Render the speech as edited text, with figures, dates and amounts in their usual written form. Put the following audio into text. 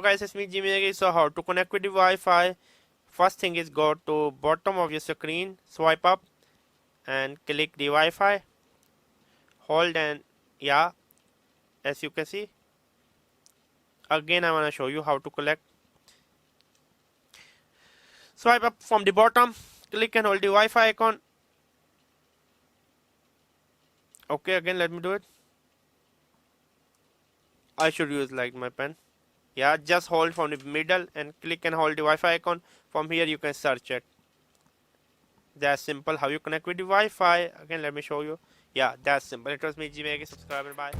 guys, it's me Jimmy. So how to connect with the Wi-Fi? First thing is go to bottom of your screen, swipe up and click the Wi-Fi. Hold and yeah, as you can see. Again, I want to show you how to connect. Swipe up from the bottom, click and hold the Wi-Fi icon. Okay, again let me do it. I should use like my pen. Yeah, just hold from the middle and click and hold the Wi-Fi icon. From here you can search it. That's simple how you connect with the Wi-Fi. Again let me show you. Yeah, that's simple. It was me Jimmy. Subscribe and bye.